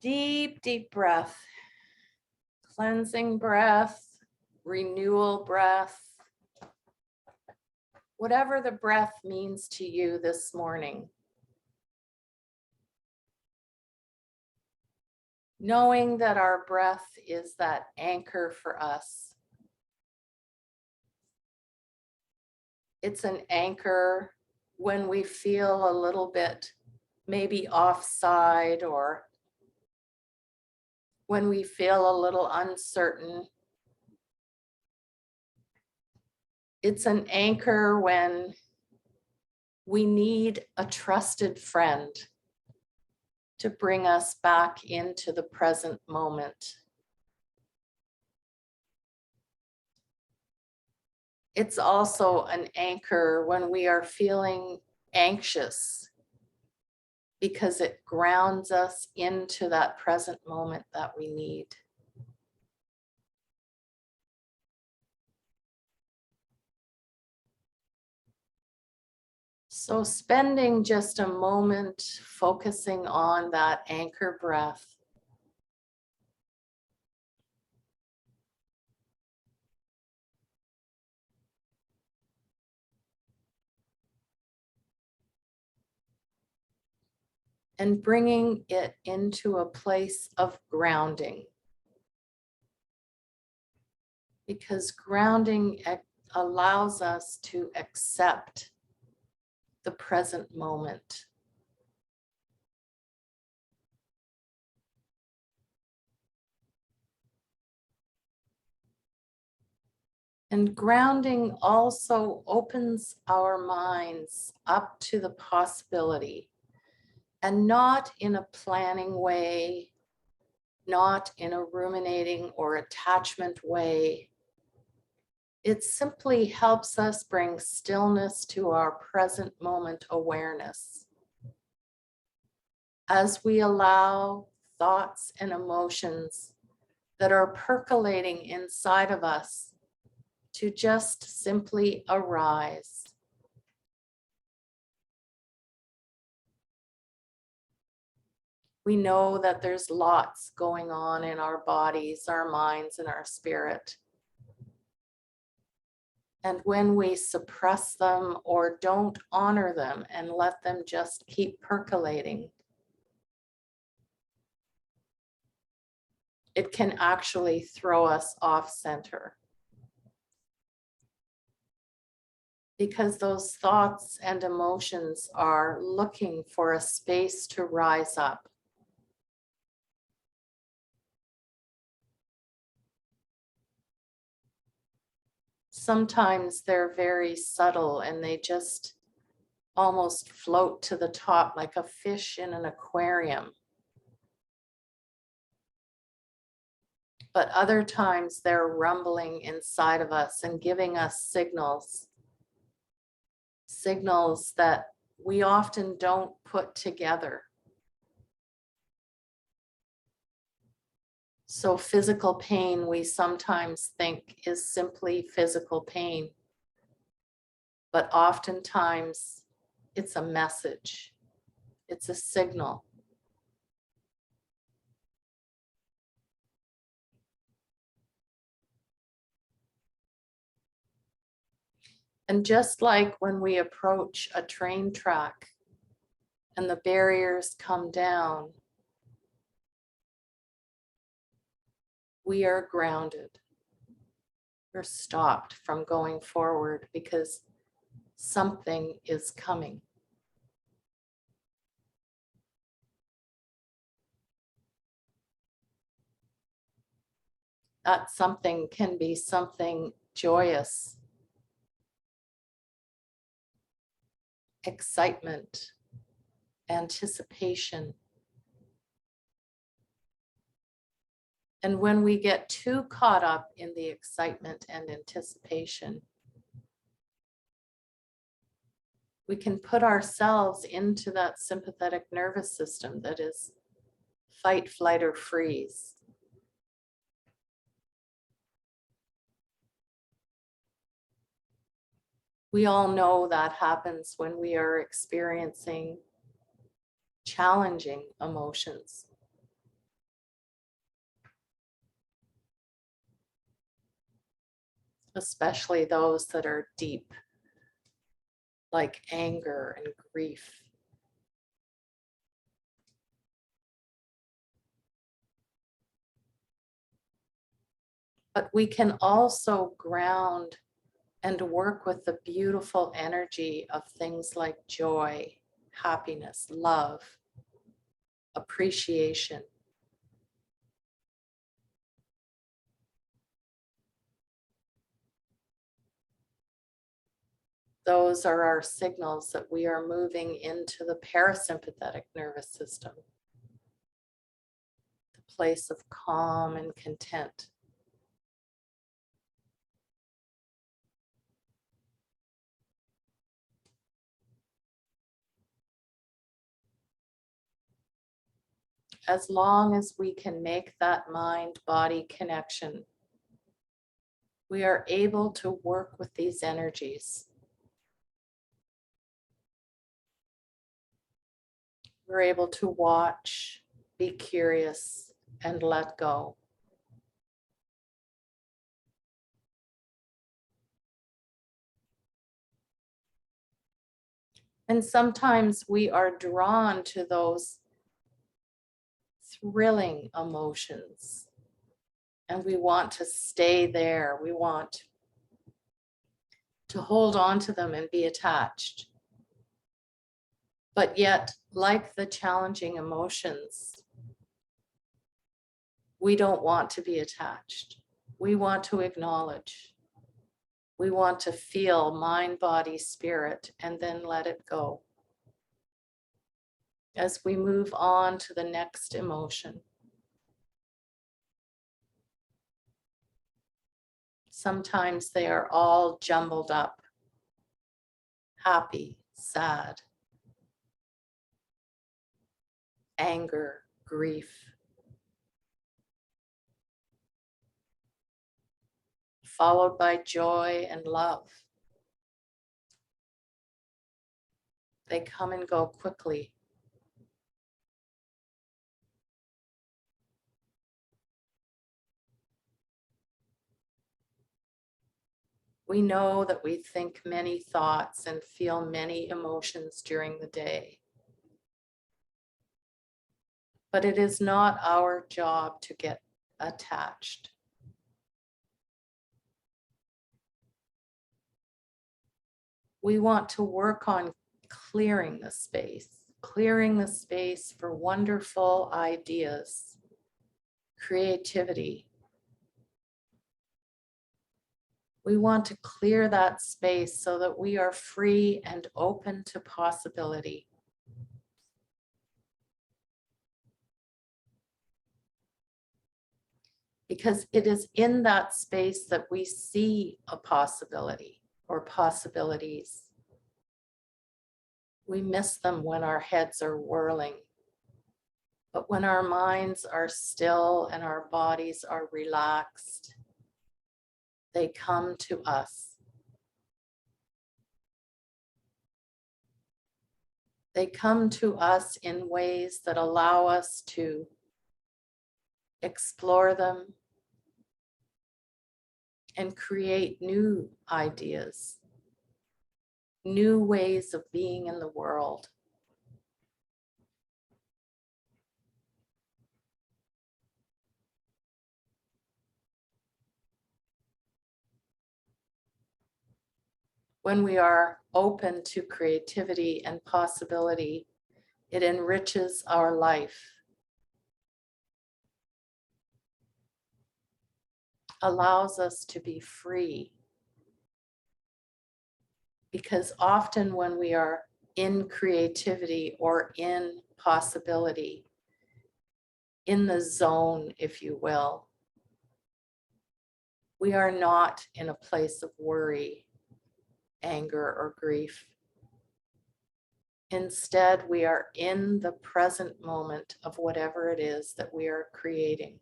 Deep, deep breath, cleansing breath, renewal breath, whatever the breath means to you this morning. Knowing that our breath is that anchor for us. It's an anchor when we feel a little bit maybe offside, or when we feel a little uncertain. It's an anchor when we need a trusted friend to bring us back into the present moment. It's also an anchor when we are feeling anxious, because it grounds us into that present moment that we need. So spending just a moment focusing on that anchor breath. And bringing it into a place of grounding. Because grounding allows us to accept the present moment. And grounding also opens our minds up to the possibility, and not in a planning way, not in a ruminating or attachment way. It simply helps us bring stillness to our present moment awareness. As we allow thoughts and emotions that are percolating inside of us to just simply arise. We know that there's lots going on in our bodies, our minds, and our spirit. And when we suppress them or don't honor them and let them just keep percolating, it can actually throw us off center. Because those thoughts and emotions are looking for a space to rise up. Sometimes they're very subtle and they just almost float to the top like a fish in an aquarium. But other times they're rumbling inside of us and giving us signals that we often don't put together. So physical pain, we sometimes think is simply physical pain, but oftentimes it's a message, it's a signal. And just like when we approach a train track and the barriers come down, we are grounded. We're stopped from going forward because something is coming. That something can be something joyous, excitement, anticipation. And when we get too caught up in the excitement and anticipation, we can put ourselves into that sympathetic nervous system that is fight, flight, or freeze. We all know that happens when we are experiencing challenging emotions. especially those that are deep, like anger and grief. But we can also ground and work with the beautiful energy of things like joy, happiness, love, appreciation. Those are our signals that we are moving into the parasympathetic nervous system, the place of calm and content. As long as we can make that mind-body connection, we are able to work with these energies. We're able to watch, be curious, and let go. And sometimes we are drawn to those thrilling emotions, and we want to stay there. We want to hold on to them and be attached. But yet, like the challenging emotions, we don't want to be attached. We want to acknowledge. We want to feel mind, body, spirit, and then let it go. As we move on to the next emotion. Sometimes they are all jumbled up. Happy, sad, anger, grief. Followed by joy and love. They come and go quickly. We know that we think many thoughts and feel many emotions during the day. But it is not our job to get attached. We want to work on clearing the space for wonderful ideas, creativity. We want to clear that space so that we are free and open to possibility. Because it is in that space that we see a possibility or possibilities. We miss them when our heads are whirling. But when our minds are still and our bodies are relaxed, they come to us. They come to us in ways that allow us to explore them and create new ideas, new ways of being in the world. When we are open to creativity and possibility, it enriches our life, allows us to be free. Because often when we are in creativity or in possibility, in the zone, if you will, we are not in a place of worry, anger, or grief. Instead, we are in the present moment of whatever it is that we are creating.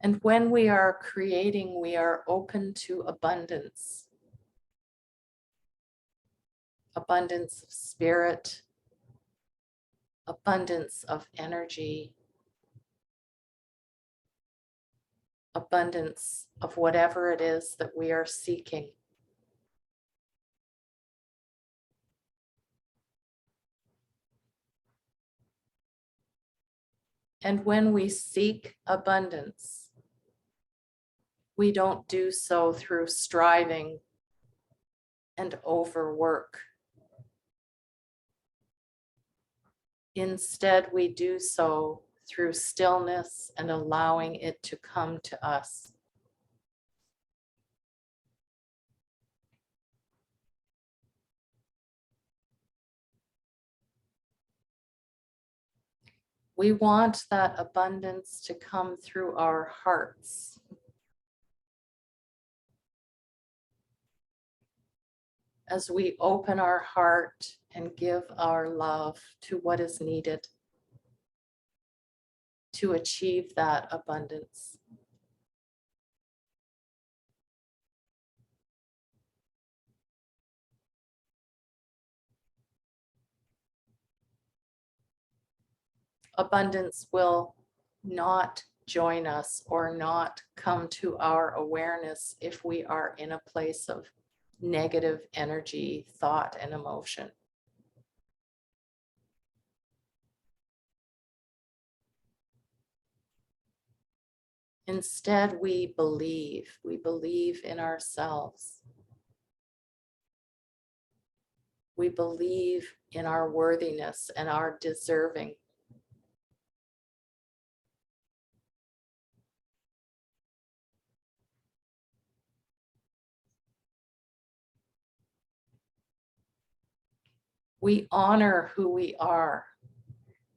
And when we are creating, we are open to abundance. abundance of spirit, abundance of energy, abundance of whatever it is that we are seeking. And when we seek abundance, we don't do so through striving and overwork. Instead, we do so through stillness and allowing it to come to us. We want that abundance to come through our hearts. As we open our heart and give our love to what is needed to achieve that abundance. Abundance will not join us or not come to our awareness if we are in a place of negative energy, thought, and emotion. Instead, we believe in ourselves. We believe in our worthiness and our deserving. We honor who we are,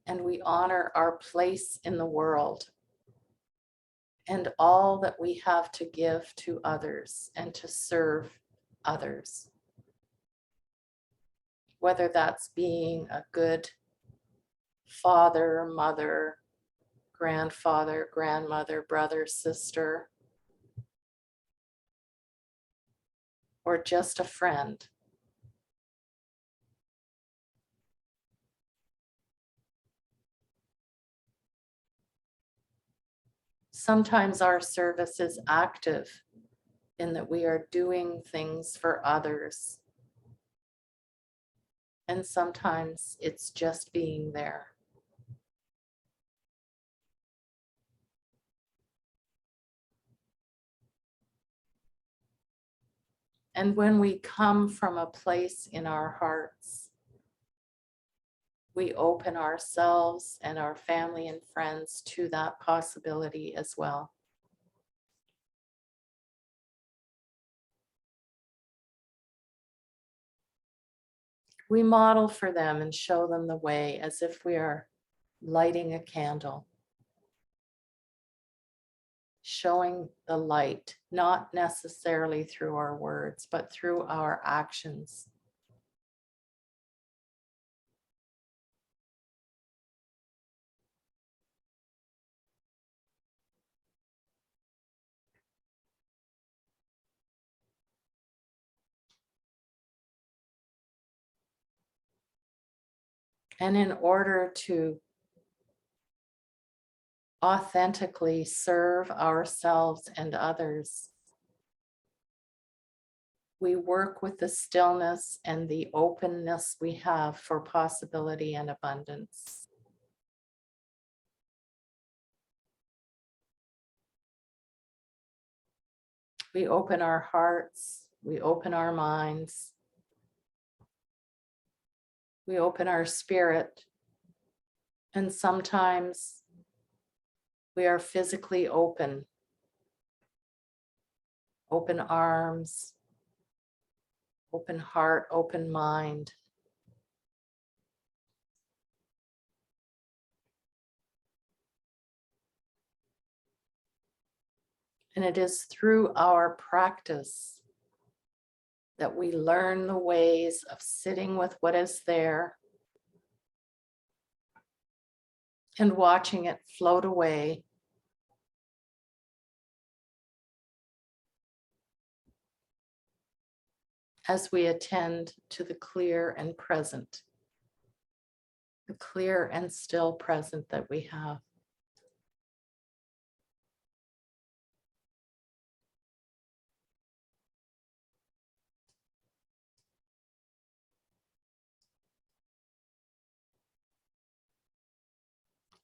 and we honor our place in the world and all that we have to give to others and to serve others. Whether that's being a good father, mother, grandfather, grandmother, brother, sister, or just a friend. Sometimes our service is active in that we are doing things for others. And sometimes it's just being there. And when we come from a place in our hearts, we open ourselves and our family and friends to that possibility as well. We model for them and show them the way as if we are lighting a candle, showing the light, not necessarily through our words, but through our actions. And in order to authentically serve ourselves and others, we work with the stillness and the openness we have for possibility and abundance. We open our hearts, we open our minds, we open our spirit, and sometimes we are physically open, open arms, open heart, open mind. And it is through our practice that we learn the ways of sitting with what is there and watching it float away. as we attend to the clear and present, the clear and still present that we have.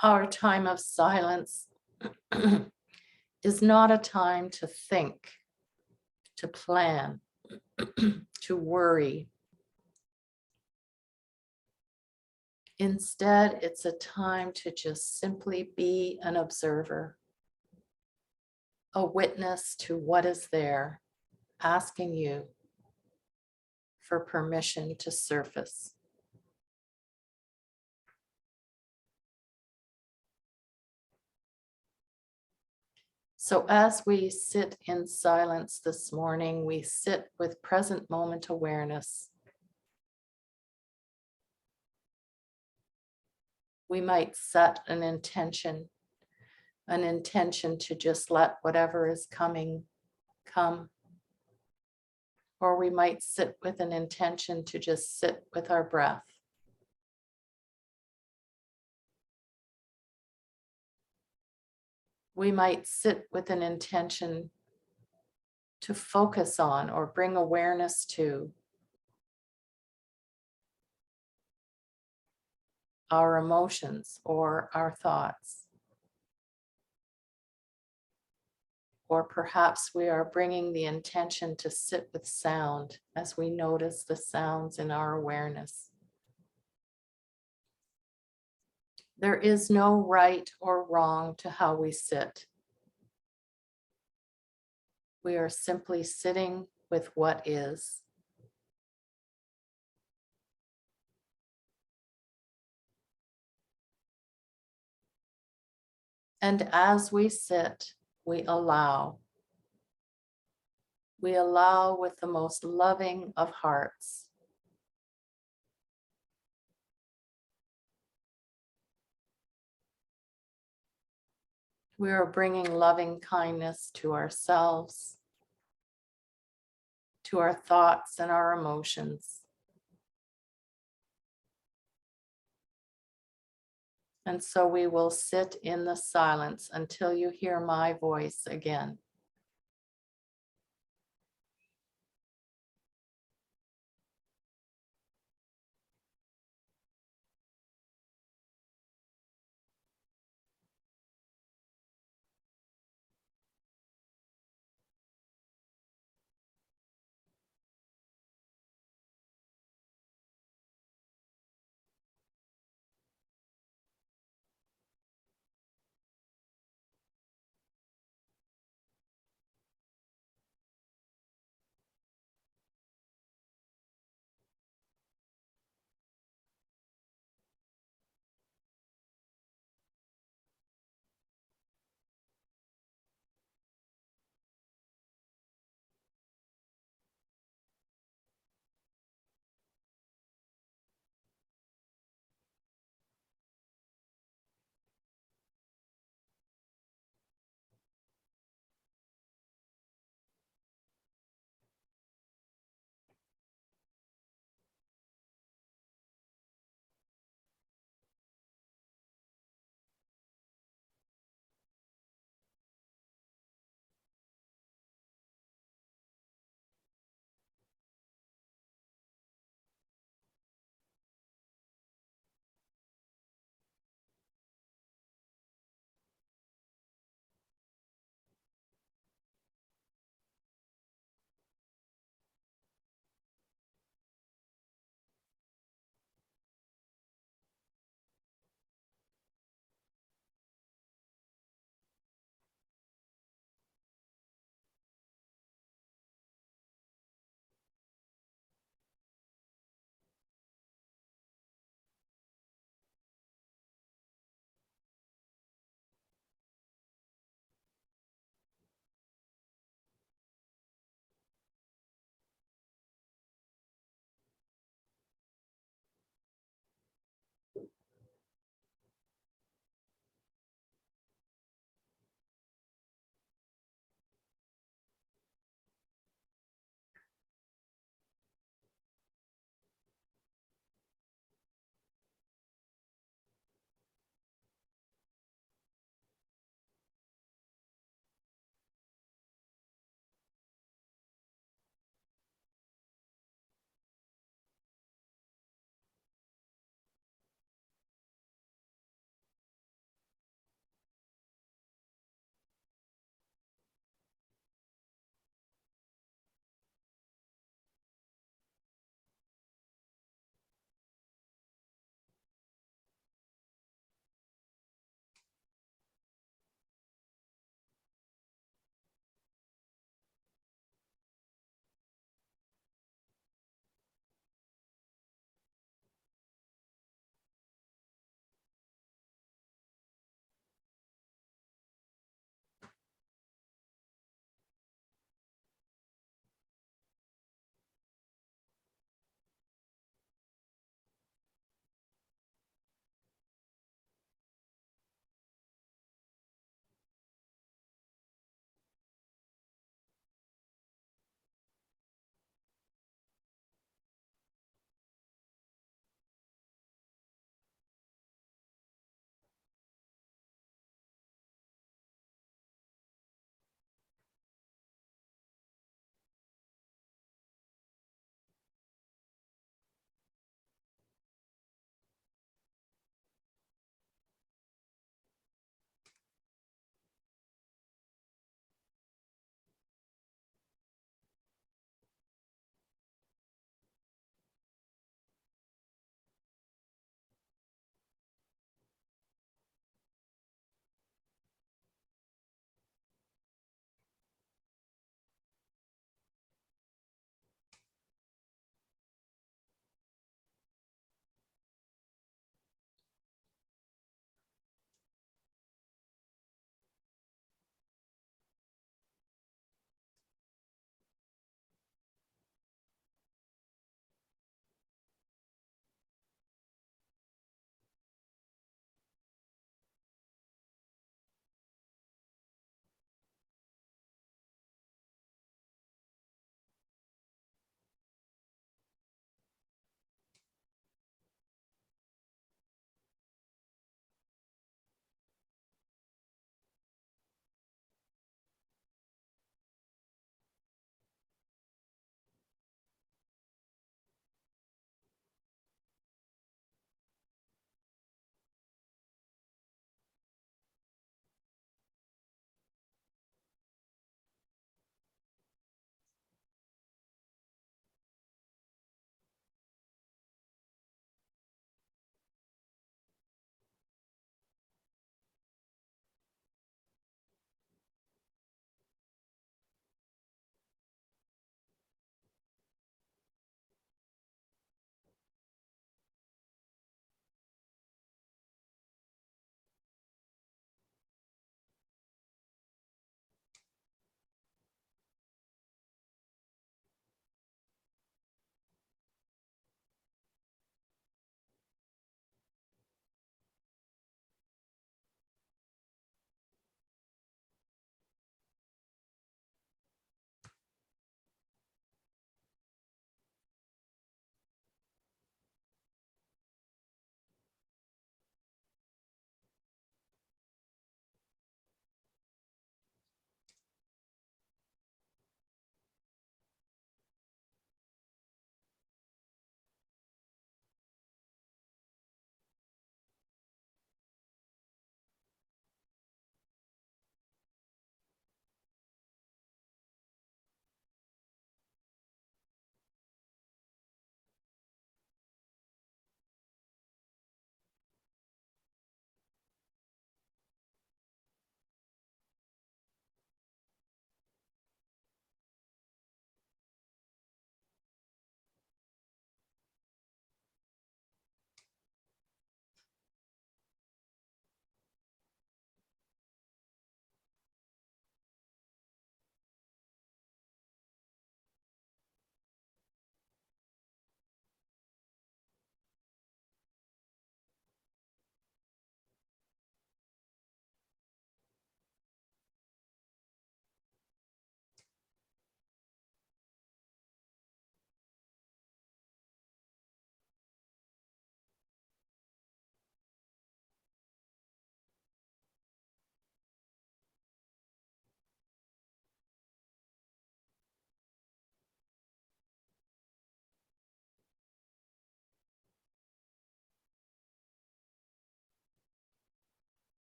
Our time of silence is not a time to think, to plan, to worry. Instead, it's a time to just simply be an observer, a witness to what is there, asking you for permission to surface. So as we sit in silence this morning, we sit with present moment awareness. We might set an intention to just let whatever is coming come. Or we might sit with an intention to just sit with our breath. We might sit with an intention to focus on or bring awareness to our emotions or our thoughts. Or perhaps we are bringing the intention to sit with sound as we notice the sounds in our awareness. There is no right or wrong to how we sit. We are simply sitting with what is. And as we sit, we allow. We allow with the most loving of hearts. We are bringing loving kindness to ourselves, to our thoughts and our emotions. And so we will sit in the silence until you hear my voice again.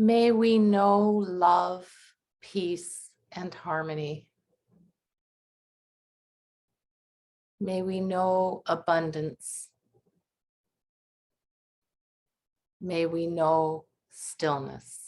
May we know love, peace, and harmony. May we know abundance. May we know stillness.